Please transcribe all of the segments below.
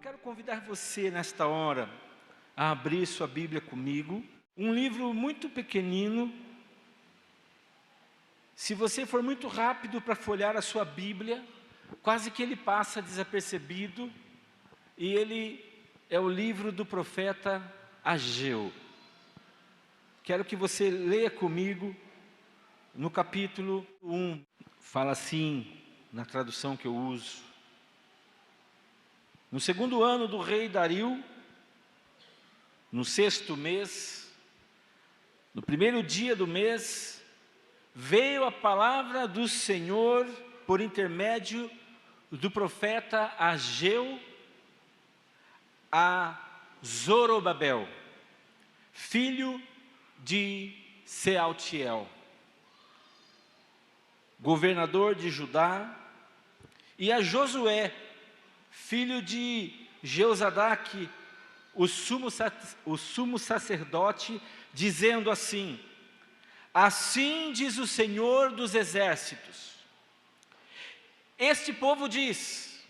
quero convidar você nesta hora a abrir sua Bíblia comigo. Um livro muito pequenino. Se você for muito rápido para folhear a sua Bíblia, quase que ele passa desapercebido. E ele é o livro do profeta Ageu. Quero que você leia comigo no capítulo 1. Fala assim, na tradução que eu uso. No segundo ano do rei Dario, no sexto mês, no primeiro dia do mês, veio a palavra do Senhor por intermédio do profeta Ageu a Zorobabel, filho de Sealtiel, governador de Judá, e a Josué, filho de Jeozadaque, o sumo sacerdote, dizendo assim: assim diz o Senhor dos exércitos, este povo diz,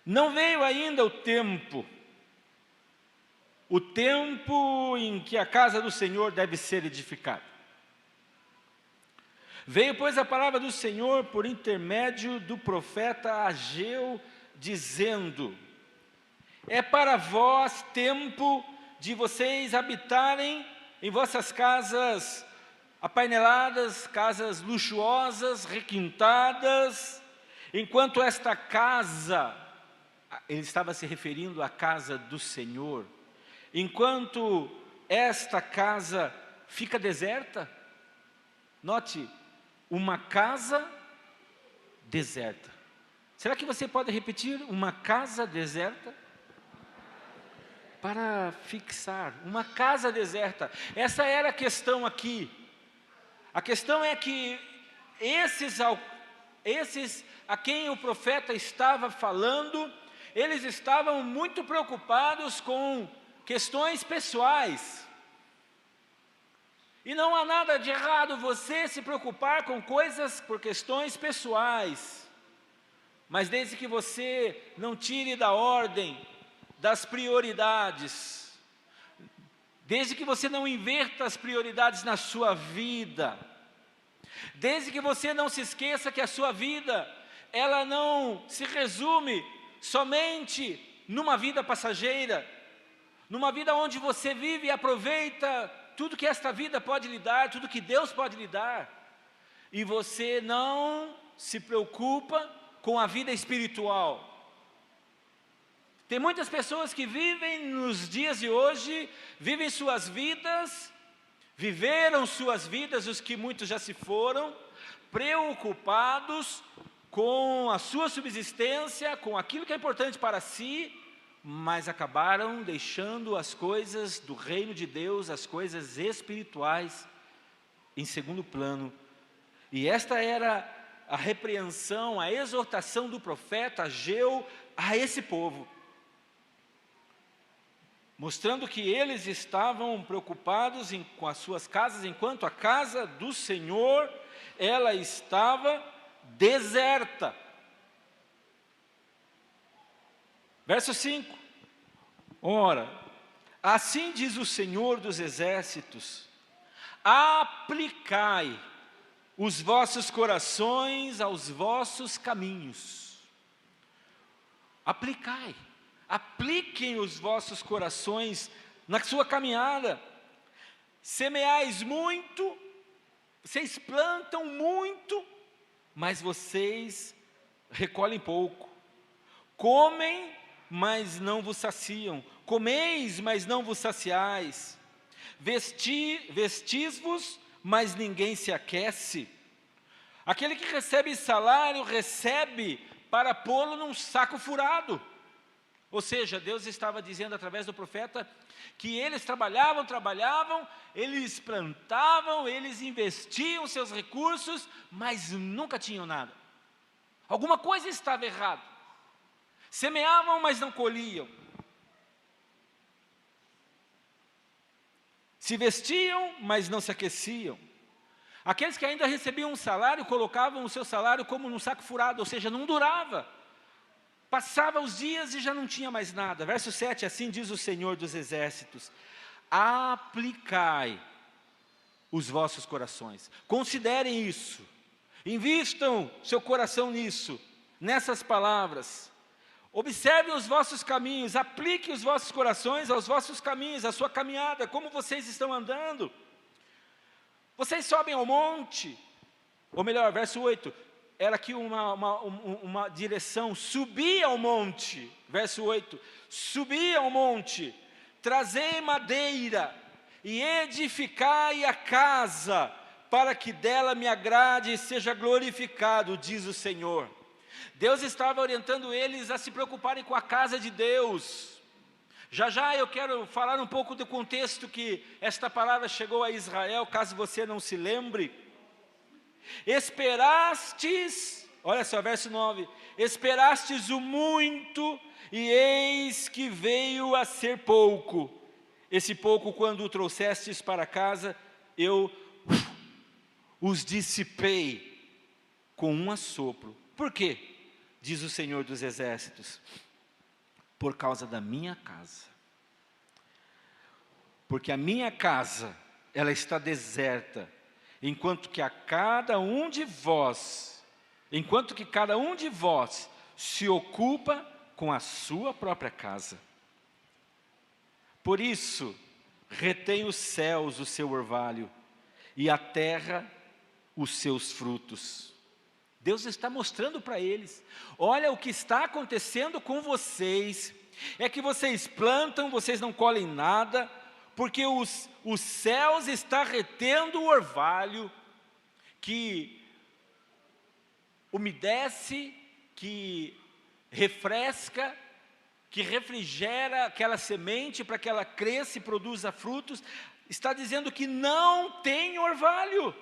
não veio ainda o tempo em que a casa do Senhor deve ser edificada. Veio, pois, a palavra do Senhor por intermédio do profeta Ageu, dizendo: é para vós tempo de vocês habitarem em vossas casas apaineladas, casas luxuosas, requintadas, enquanto esta casa, ele estava se referindo à casa do Senhor, enquanto esta casa fica deserta. Note, uma casa deserta. Será que você pode repetir? Uma casa deserta? Para fixar, uma casa deserta. Essa era a questão aqui. A questão é que esses a quem o profeta estava falando, eles estavam muito preocupados com questões pessoais. E não há nada de errado você se preocupar com coisas por questões pessoais, mas desde que você não tire da ordem das prioridades, desde que você não inverta as prioridades na sua vida, desde que você não se esqueça que a sua vida, ela não se resume somente numa vida passageira, numa vida onde você vive e aproveita tudo que esta vida pode lhe dar, tudo que Deus pode lhe dar, e você não se preocupa com a vida espiritual. Tem muitas pessoas que vivem nos dias de hoje, vivem suas vidas, viveram suas vidas, os que muitos já se foram, preocupados com a sua subsistência, com aquilo que é importante para si, mas acabaram deixando as coisas do reino de Deus, as coisas espirituais, em segundo plano. E esta era a repreensão, a exortação do profeta Ageu a esse povo, mostrando que eles estavam preocupados com as suas casas, enquanto a casa do Senhor, ela estava deserta. Verso 5, ora, assim diz o Senhor dos exércitos, aplicai os vossos corações aos vossos caminhos. Apliquem os vossos corações na sua caminhada. Semeais muito, vocês plantam muito, mas vocês recolhem pouco. Comem, mas não vos saciam. Comeis, mas não vos saciais. Vestis-vos, mas ninguém se aquece. Aquele que recebe salário, recebe para pô-lo num saco furado. Ou seja, Deus estava dizendo através do profeta que eles trabalhavam, eles plantavam, eles investiam seus recursos, mas nunca tinham nada. Alguma coisa estava errada. Semeavam, mas não colhiam. Se vestiam, mas não se aqueciam. Aqueles que ainda recebiam um salário, colocavam o seu salário como num saco furado, ou seja, não durava. Passava os dias e já não tinha mais nada. Verso 7, assim diz o Senhor dos Exércitos: aplicai os vossos corações. Considerem isso. Invistam seu coração nisso, nessas palavras. Observem os vossos caminhos, apliquem os vossos corações aos vossos caminhos, à sua caminhada, como vocês estão andando. Vocês sobem ao monte, ou melhor, verso 8, era aqui uma direção: subir ao monte, verso 8, subir ao monte, trazei madeira, e edificai a casa, para que dela me agrade e seja glorificado, diz o Senhor. Deus estava orientando eles a se preocuparem com a casa de Deus. Já já eu quero falar um pouco do contexto que esta palavra chegou a Israel, caso você não se lembre. Esperastes, olha só, verso 9, esperastes o muito, e eis que veio a ser pouco. Esse pouco, quando o trouxestes para casa, eu os dissipei com um assopro. Por quê? Diz o Senhor dos Exércitos: por causa da minha casa. Porque a minha casa, ela está deserta, enquanto que cada um de vós se ocupa com a sua própria casa. Por isso, retém os céus o seu orvalho, e a terra os seus frutos. Deus está mostrando para eles: olha, o que está acontecendo com vocês, é que vocês plantam, vocês não colhem nada, porque os céus estão retendo o orvalho, que umedece, que refresca, que refrigera aquela semente para que ela cresça e produza frutos. Está dizendo que não tem orvalho.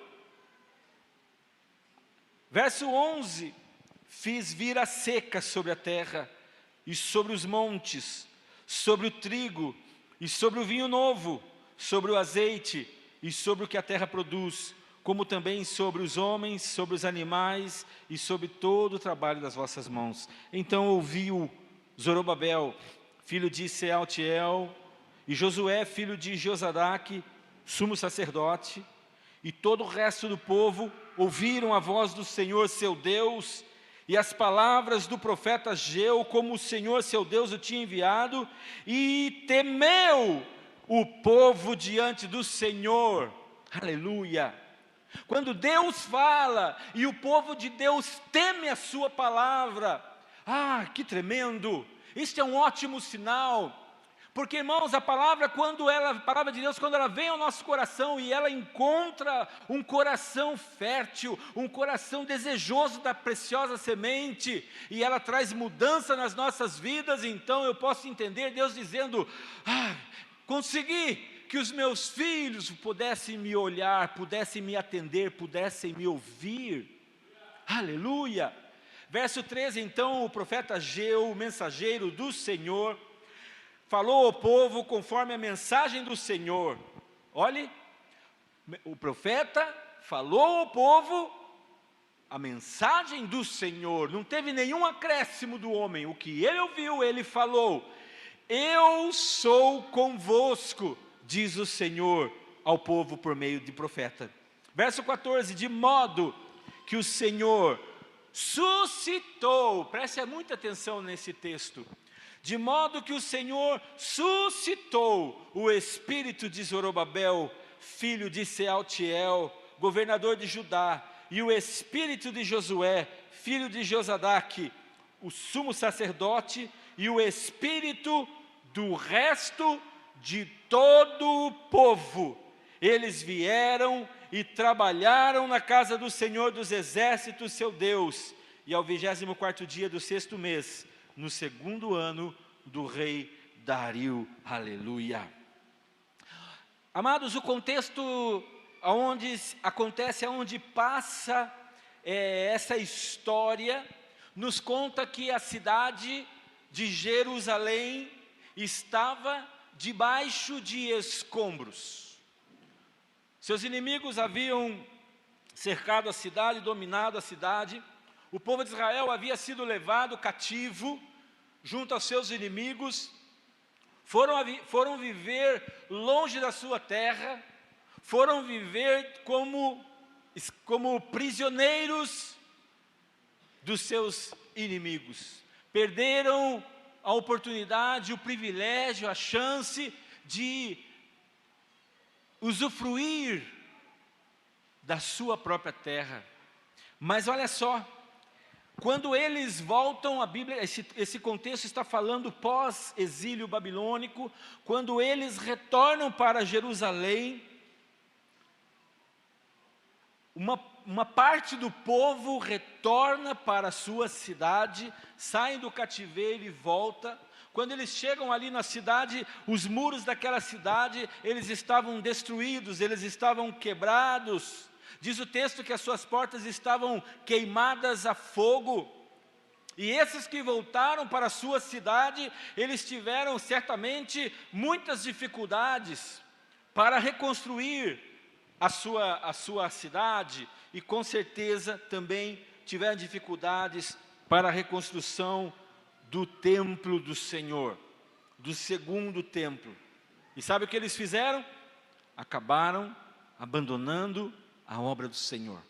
Verso 11, fiz vir a seca sobre a terra, e sobre os montes, sobre o trigo, e sobre o vinho novo, sobre o azeite, e sobre o que a terra produz, como também sobre os homens, sobre os animais, e sobre todo o trabalho das vossas mãos. Então ouviu Zorobabel, filho de Sealtiel, e Josué, filho de Josadaque, sumo sacerdote, e todo o resto do povo ouviram a voz do Senhor seu Deus, e as palavras do profeta Ageu, como o Senhor seu Deus o tinha enviado, e temeu o povo diante do Senhor. Aleluia! Quando Deus fala, e o povo de Deus teme a sua palavra, que tremendo! Isso é um ótimo sinal. Porque, irmãos, a palavra de Deus, quando ela vem ao nosso coração e ela encontra um coração fértil, um coração desejoso da preciosa semente, e ela traz mudança nas nossas vidas, então eu posso entender Deus dizendo: consegui que os meus filhos pudessem me olhar, pudessem me atender, pudessem me ouvir. Aleluia! Verso 13, então o profeta Ageu, o mensageiro do Senhor, falou ao povo conforme a mensagem do Senhor. Olhe, o profeta falou ao povo a mensagem do Senhor, não teve nenhum acréscimo do homem. O que ele ouviu, ele falou: eu sou convosco, diz o Senhor ao povo por meio de profeta. Verso 14, de modo que o Senhor suscitou, preste muita atenção nesse texto, de modo que o Senhor suscitou o espírito de Zorobabel, filho de Sealtiel, governador de Judá, e o espírito de Josué, filho de Josadaque, o sumo sacerdote, e o espírito do resto de todo o povo. Eles vieram e trabalharam na casa do Senhor dos Exércitos, seu Deus, e ao 24º dia do 6º mês, no 2º ano do rei Dario. Aleluia. Amados, o contexto aonde passa essa história, nos conta que a cidade de Jerusalém estava debaixo de escombros. Seus inimigos haviam cercado a cidade, dominado a cidade. O povo de Israel havia sido levado cativo junto aos seus inimigos, foram viver longe da sua terra, foram viver como prisioneiros dos seus inimigos. Perderam a oportunidade, o privilégio, a chance de usufruir da sua própria terra. Mas olha só, quando eles voltam, a Bíblia, esse contexto está falando pós-exílio babilônico, quando eles retornam para Jerusalém, uma parte do povo retorna para a sua cidade, saem do cativeiro e volta. Quando eles chegam ali na cidade, os muros daquela cidade, eles estavam destruídos, eles estavam quebrados. Diz o texto que as suas portas estavam queimadas a fogo. E esses que voltaram para a sua cidade, eles tiveram certamente muitas dificuldades para reconstruir a sua cidade, e com certeza também tiveram dificuldades para a reconstrução do templo do Senhor, do segundo templo. E sabe o que eles fizeram? Acabaram abandonando a obra do Senhor.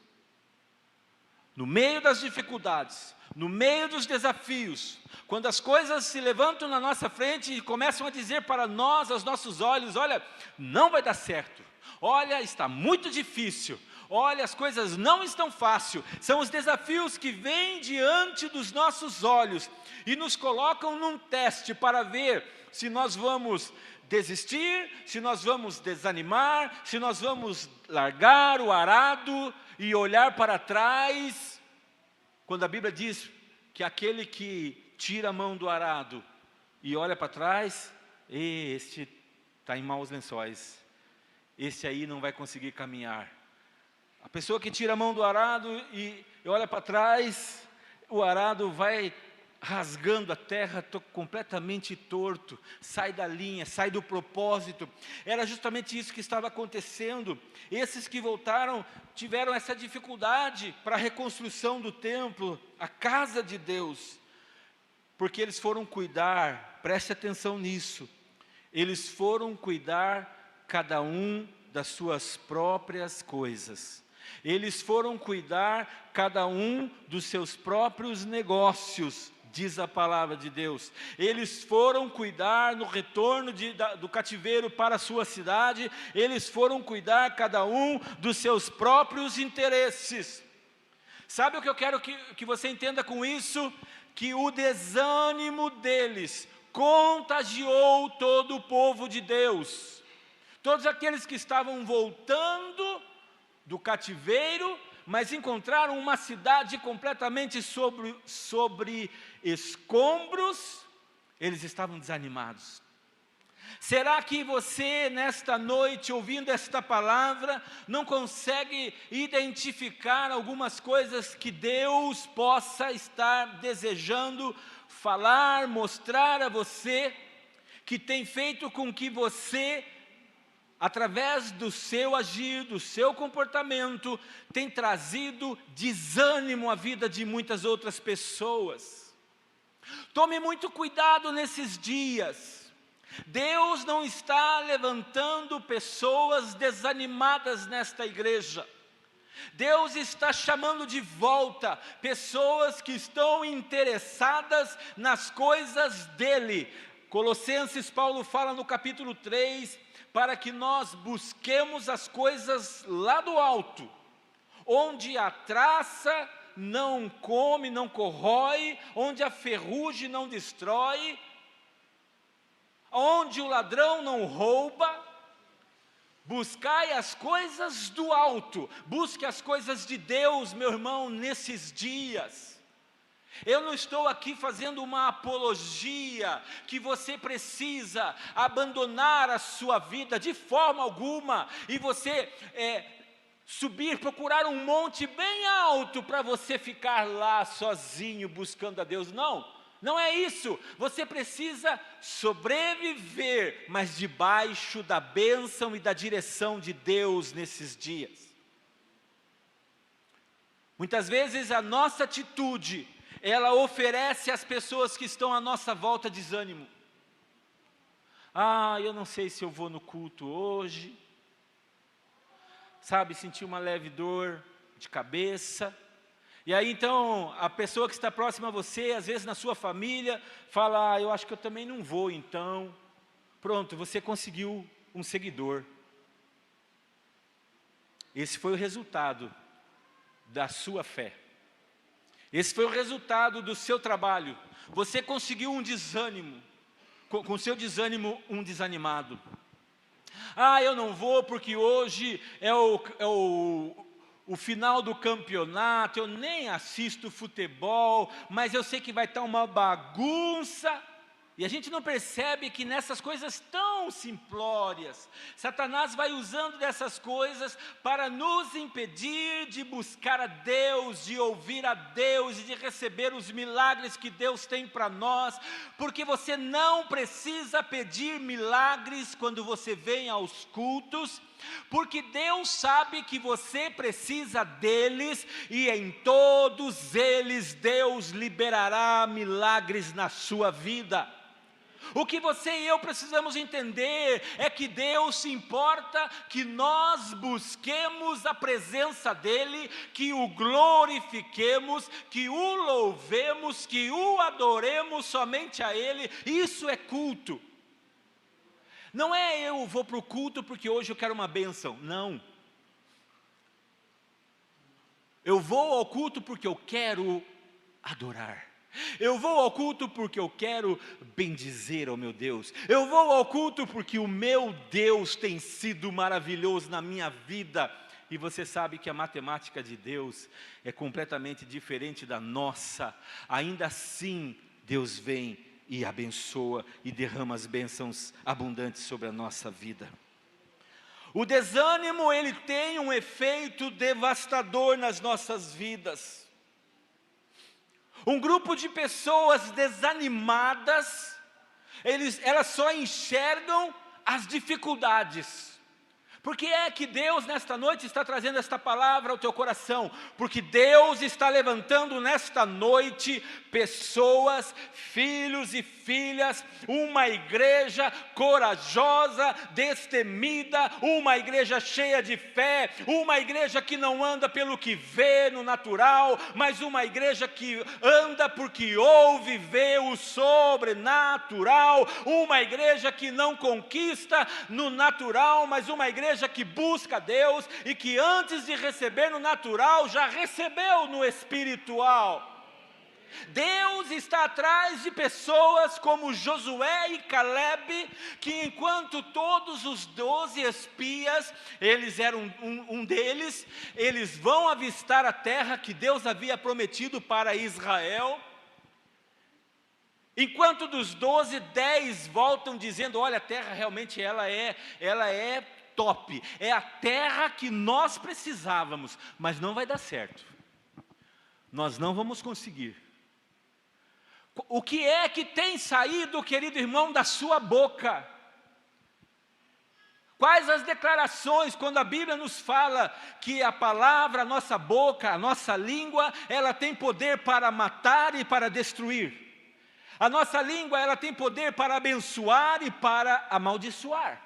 No meio das dificuldades, no meio dos desafios, quando as coisas se levantam na nossa frente e começam a dizer para nós, aos nossos olhos, olha, não vai dar certo, olha, está muito difícil, olha, as coisas não estão fáceis, são os desafios que vêm diante dos nossos olhos e nos colocam num teste para ver se nós vamos desistir, se nós vamos desanimar, se nós vamos largar o arado e olhar para trás. Quando a Bíblia diz que aquele que tira a mão do arado e olha para trás, este está em maus lençóis, esse aí não vai conseguir caminhar. A pessoa que tira a mão do arado e olha para trás, o arado vai rasgando a terra, completamente torto, sai da linha, sai do propósito. Era justamente isso que estava acontecendo. Esses que voltaram tiveram essa dificuldade para a reconstrução do templo, a casa de Deus, porque eles foram cuidar, preste atenção nisso, eles foram cuidar cada um das suas próprias coisas. Eles foram cuidar cada um dos seus próprios negócios, diz a palavra de Deus. Eles foram cuidar no retorno do cativeiro para a sua cidade, eles foram cuidar cada um dos seus próprios interesses. Sabe o que eu quero que você entenda com isso? Que o desânimo deles contagiou todo o povo de Deus. Todos aqueles que estavam voltando do cativeiro, mas encontraram uma cidade completamente sobre escombros, eles estavam desanimados. Será que você, nesta noite, ouvindo esta palavra, não consegue identificar algumas coisas que Deus possa estar desejando falar, mostrar a você, que tem feito com que você, através do seu agir, do seu comportamento, tem trazido desânimo à vida de muitas outras pessoas? Tome muito cuidado nesses dias. Deus não está levantando pessoas desanimadas nesta igreja. Deus está chamando de volta pessoas que estão interessadas nas coisas dEle. Colossenses, Paulo fala no capítulo 3, para que nós busquemos as coisas lá do alto, onde a traça não come, não corrói, onde a ferrugem não destrói, onde o ladrão não rouba. Buscai as coisas do alto, busque as coisas de Deus, meu irmão, nesses dias. Eu não estou aqui fazendo uma apologia que você precisa abandonar a sua vida de forma alguma, e você subir, procurar um monte bem alto para você ficar lá sozinho buscando a Deus. Não, não é isso. Você precisa sobreviver, mas debaixo da bênção e da direção de Deus nesses dias. Muitas vezes a nossa atitude ela oferece às pessoas que estão à nossa volta desânimo. Ah, eu não sei se eu vou no culto hoje. Sabe, sentir uma leve dor de cabeça. E aí então, a pessoa que está próxima a você, às vezes na sua família, fala, eu acho que eu também não vou então. Pronto, você conseguiu um seguidor. Esse foi o resultado da sua fé. Esse foi o resultado do seu trabalho. Você conseguiu um desânimo, com seu desânimo um desanimado. Ah, eu não vou porque hoje é o final do campeonato, eu nem assisto futebol, mas eu sei que vai estar uma bagunça. E a gente não percebe que nessas coisas tão simplórias, Satanás vai usando dessas coisas para nos impedir de buscar a Deus, de ouvir a Deus e de receber os milagres que Deus tem para nós, porque você não precisa pedir milagres quando você vem aos cultos, porque Deus sabe que você precisa deles, e em todos eles Deus liberará milagres na sua vida. O que você e eu precisamos entender é que Deus se importa que nós busquemos a presença dEle, que o glorifiquemos, que o louvemos, que o adoremos somente a Ele. Isso é culto. Não é eu vou para o culto porque hoje eu quero uma bênção, não. Eu vou ao culto porque eu quero adorar. Eu vou ao culto porque eu quero bendizer ao meu Deus. Eu vou ao culto porque o meu Deus tem sido maravilhoso na minha vida. E você sabe que a matemática de Deus é completamente diferente da nossa. Ainda assim, Deus vem e abençoa e derrama as bênçãos abundantes sobre a nossa vida. O desânimo, ele tem um efeito devastador nas nossas vidas. Um grupo de pessoas desanimadas, elas só enxergam as dificuldades. Por que é que Deus nesta noite está trazendo esta palavra ao teu coração? Porque Deus está levantando nesta noite pessoas, filhos e filhas, uma igreja corajosa, destemida, uma igreja cheia de fé, uma igreja que não anda pelo que vê no natural, mas uma igreja que anda porque ouve, vê o sobrenatural, uma igreja que não conquista no natural, mas uma igreja que busca Deus e que antes de receber no natural, já recebeu no espiritual. Deus está atrás de pessoas como Josué e Caleb, que enquanto todos os 12 espias, eles eram um deles, eles vão avistar a terra que Deus havia prometido para Israel. Enquanto dos 12, 10 voltam dizendo, olha, a terra realmente ela é top, é a terra que nós precisávamos, mas não vai dar certo, nós não vamos conseguir. O que é que tem saído, querido irmão, da sua boca? Quais as declarações, quando a Bíblia nos fala que a palavra, a nossa boca, a nossa língua, ela tem poder para matar e para destruir. A nossa língua, ela tem poder para abençoar e para amaldiçoar.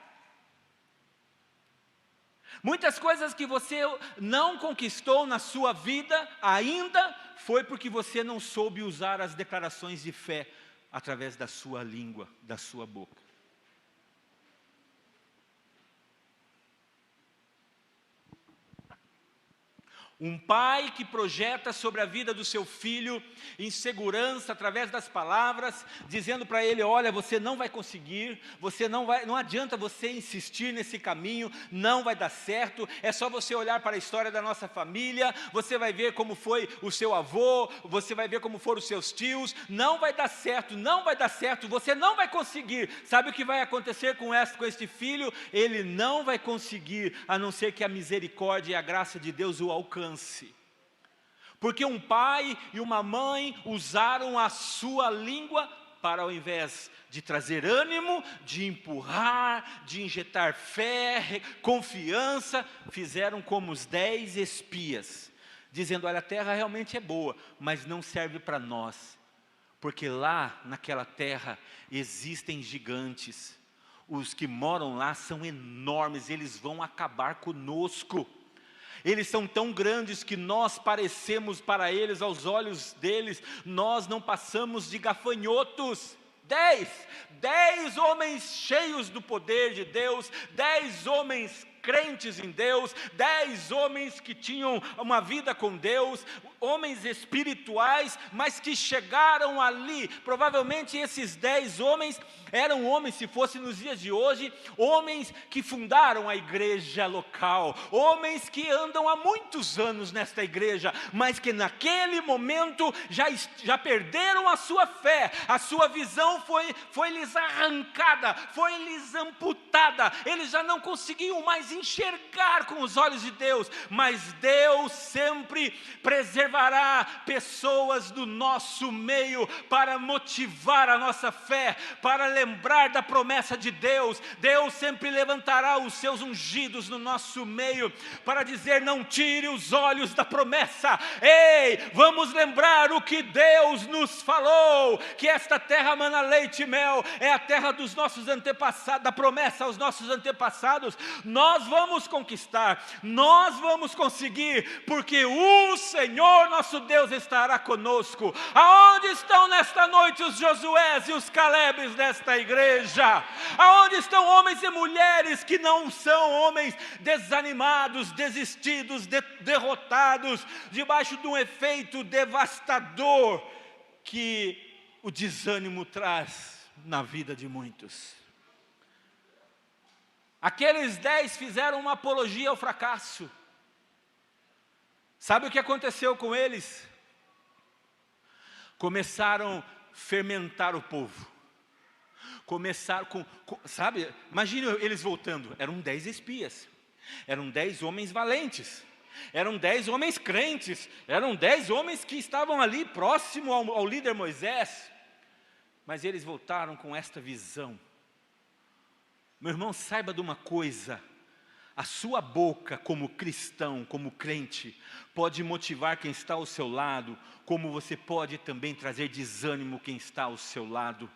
Muitas coisas que você não conquistou na sua vida ainda, foi porque você não soube usar as declarações de fé através da sua língua, da sua boca. Um pai que projeta sobre a vida do seu filho insegurança através das palavras, dizendo para ele, olha, você não vai conseguir, não adianta você insistir nesse caminho, não vai dar certo, é só você olhar para a história da nossa família, você vai ver como foi o seu avô, você vai ver como foram os seus tios, não vai dar certo, você não vai conseguir. Sabe o que vai acontecer com este filho? Ele não vai conseguir, a não ser que a misericórdia e a graça de Deus o alcancem. Porque um pai e uma mãe usaram a sua língua para, ao invés de trazer ânimo, de empurrar, de injetar fé, confiança, fizeram como os 10 espias. dizendo: olha, a terra realmente é boa, mas não serve para nós, porque lá naquela terra existem gigantes, os que moram lá são enormes, eles vão acabar conosco. Eles são tão grandes que nós parecemos para eles, aos olhos deles, nós não passamos de gafanhotos. 10 homens cheios do poder de Deus, 10 homens crentes em Deus, 10 homens que tinham uma vida com Deus, homens espirituais, mas que chegaram ali. Provavelmente esses 10 homens eram homens, se fosse nos dias de hoje, homens que fundaram a igreja local, homens que andam há muitos anos nesta igreja, mas que naquele momento já perderam a sua fé, a sua visão foi-lhes arrancada, foi-lhes amputada, eles já não conseguiam mais enxergar com os olhos de Deus, mas Deus sempre preservará pessoas do nosso meio para motivar a nossa fé, para lembrar da promessa de Deus. Deus sempre levantará os seus ungidos no nosso meio para dizer: não tire os olhos da promessa. Ei, vamos lembrar o que Deus nos falou, que esta terra mana leite e mel, é a terra dos nossos antepassados, da promessa aos nossos antepassados. Nós vamos conquistar, nós vamos conseguir, porque o Senhor nosso Deus estará conosco. Aonde estão nesta noite os Josués e os Calebes desta igreja? Aonde estão homens e mulheres que não são homens desanimados, desistidos, derrotados, debaixo de um efeito devastador que o desânimo traz na vida de muitos? Aqueles 10 fizeram uma apologia ao fracasso. Sabe o que aconteceu com eles? Começaram a fermentar o povo. Começaram sabe, imagine eles voltando, eram 10 espias, eram 10 homens valentes, eram 10 homens crentes, eram 10 homens que estavam ali próximo ao líder Moisés, mas eles voltaram com esta visão. Meu irmão, saiba de uma coisa: a sua boca como cristão, como crente, pode motivar quem está ao seu lado, como você pode também trazer desânimo quem está ao seu lado.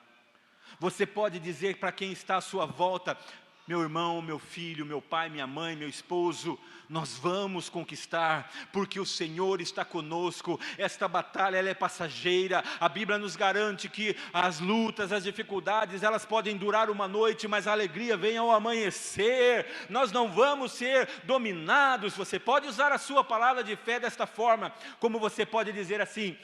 Você pode dizer para quem está à sua volta: meu irmão, meu filho, meu pai, minha mãe, meu esposo, nós vamos conquistar, porque o Senhor está conosco. Esta batalha, ela é passageira. A Bíblia nos garante que as lutas, as dificuldades, elas podem durar uma noite, mas a alegria vem ao amanhecer. Nós não vamos ser dominados. Você pode usar a sua palavra de fé desta forma, como você pode dizer assim: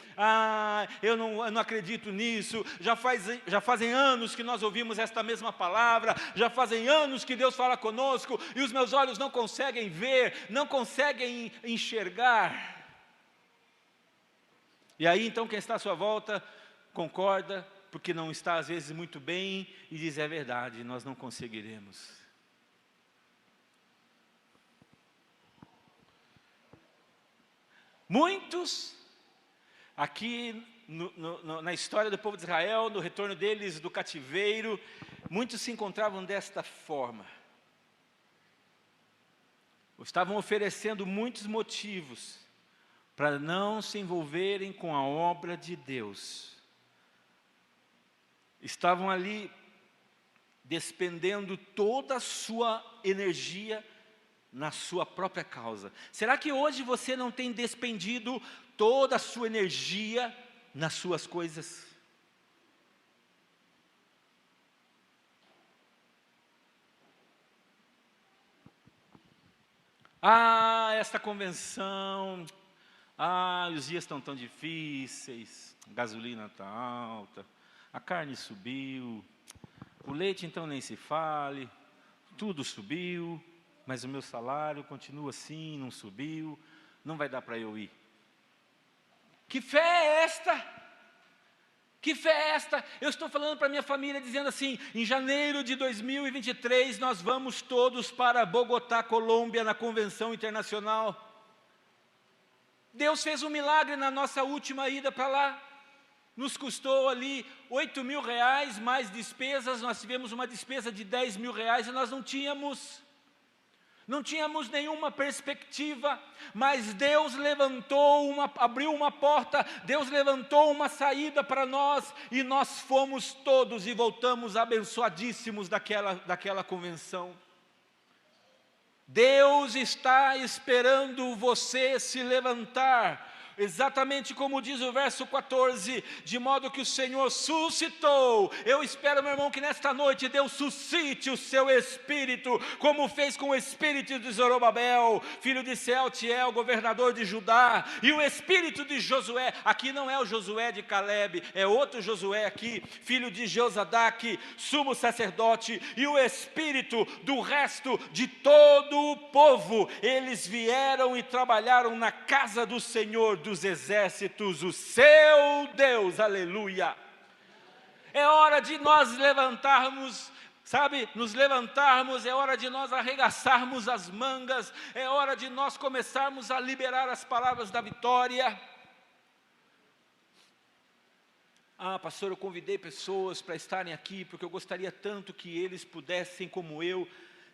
eu não acredito nisso, já fazem anos que nós ouvimos esta mesma palavra, já fazem anos que Deus fala conosco, e os meus olhos não conseguem ver, não conseguem enxergar. E aí então quem está à sua volta concorda, porque não está às vezes muito bem, e diz: é verdade, nós não conseguiremos. Muitos aqui na história do povo de Israel, no retorno deles do cativeiro, muitos se encontravam desta forma. Estavam oferecendo muitos motivos para não se envolverem com a obra de Deus. Estavam ali despendendo toda a sua energia na sua própria causa. Será que hoje você não tem despendido toda a sua energia nas suas coisas? Esta convenção, os dias estão tão difíceis, a gasolina está alta, a carne subiu, o leite então nem se fale, tudo subiu, mas o meu salário continua assim, não subiu, não vai dar para eu ir. Que fé é esta? Que fé é esta? Eu estou falando para minha família, dizendo assim: em janeiro de 2023, nós vamos todos para Bogotá, Colômbia, na convenção internacional. Deus fez um milagre na nossa última ida para lá. Nos custou ali R$8.000, mais despesas. Nós tivemos uma despesa de R$10.000 e nós não tínhamos não tínhamos nenhuma perspectiva, mas Deus abriu uma porta, Deus levantou uma saída para nós, e nós fomos todos e voltamos abençoadíssimos daquela convenção. Deus está esperando você se levantar, exatamente como diz o verso 14, de modo que o Senhor suscitou. Eu espero, meu irmão, que nesta noite Deus suscite o seu espírito, como fez com o espírito de Zorobabel, filho de Sealtiel, governador de Judá, e o espírito de Josué. Aqui não é o Josué de Caleb, é outro Josué aqui, filho de Josadaque, sumo sacerdote, e o espírito do resto de todo o povo. Eles vieram e trabalharam na casa do Senhor dos exércitos, o seu Deus. Aleluia. É hora de nós levantarmos, sabe, nos levantarmos, é hora de nós arregaçarmos as mangas, é hora de nós começarmos a liberar as palavras da vitória. Pastor, eu convidei pessoas para estarem aqui, porque eu gostaria tanto que eles pudessem, como eu,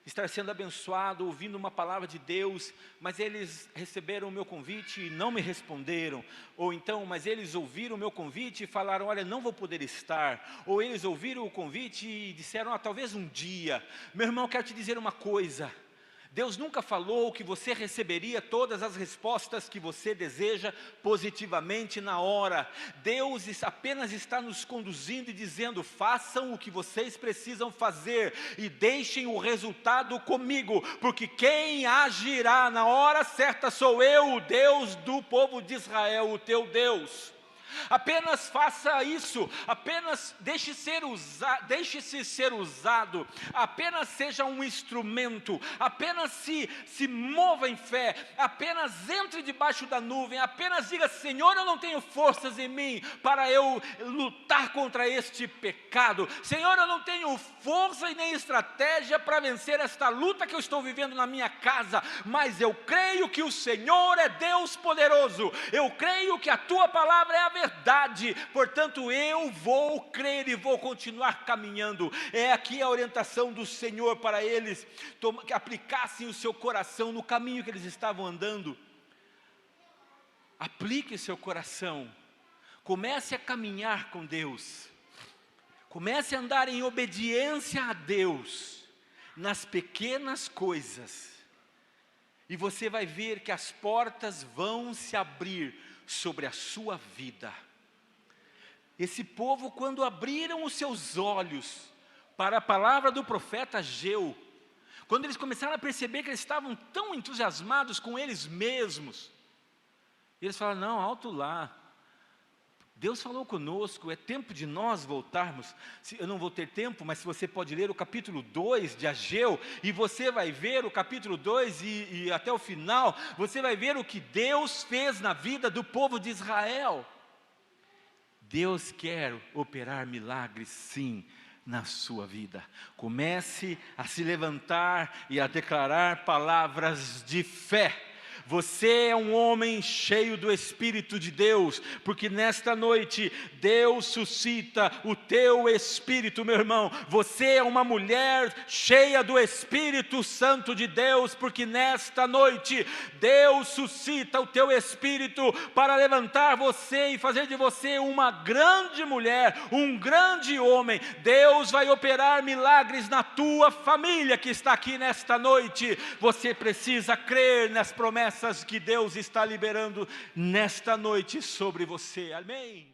estar sendo abençoado, ouvindo uma palavra de Deus, mas eles receberam o meu convite e não me responderam. Ou então, mas eles ouviram o meu convite e falaram, olha, não vou poder estar. Ou eles ouviram o convite e disseram, talvez um dia. Meu irmão, eu quero te dizer uma coisa. Deus nunca falou que você receberia todas as respostas que você deseja positivamente na hora. Deus apenas está nos conduzindo e dizendo, façam o que vocês precisam fazer e deixem o resultado comigo, porque quem agirá na hora certa sou eu, o Deus do povo de Israel, o teu Deus. Apenas faça isso, apenas deixe-se ser usado, apenas seja um instrumento, apenas se mova em fé, apenas entre debaixo da nuvem, apenas diga, Senhor, eu não tenho forças em mim para eu lutar contra este pecado, Senhor, eu não tenho força e nem estratégia para vencer esta luta que eu estou vivendo na minha casa, mas eu creio que o Senhor é Deus poderoso, eu creio que a tua palavra é a verdade, portanto eu vou crer e vou continuar caminhando. É aqui a orientação do Senhor para eles, que aplicassem o seu coração no caminho que eles estavam andando. Aplique seu coração, comece a caminhar com Deus, comece a andar em obediência a Deus, nas pequenas coisas, e você vai ver que as portas vão se abrir sobre a sua vida. Esse povo, quando abriram os seus olhos para a palavra do profeta Ageu, quando eles começaram a perceber que eles estavam tão entusiasmados com eles mesmos, eles falaram, não, alto lá, Deus falou conosco, é tempo de nós voltarmos. Eu não vou ter tempo, mas você pode ler o capítulo 2 de Ageu, e você vai ver o capítulo 2 e até o final, você vai ver o que Deus fez na vida do povo de Israel. Deus quer operar milagres, sim, na sua vida. Comece a se levantar e a declarar palavras de fé. Você é um homem cheio do Espírito de Deus, porque nesta noite Deus suscita o teu espírito, meu irmão. Você é uma mulher cheia do Espírito Santo de Deus, porque nesta noite Deus suscita o teu espírito para levantar você e fazer de você uma grande mulher, um grande homem. Deus vai operar milagres na tua família que está aqui nesta noite. Você precisa crer nas promessas que Deus está liberando nesta noite sobre você. Amém.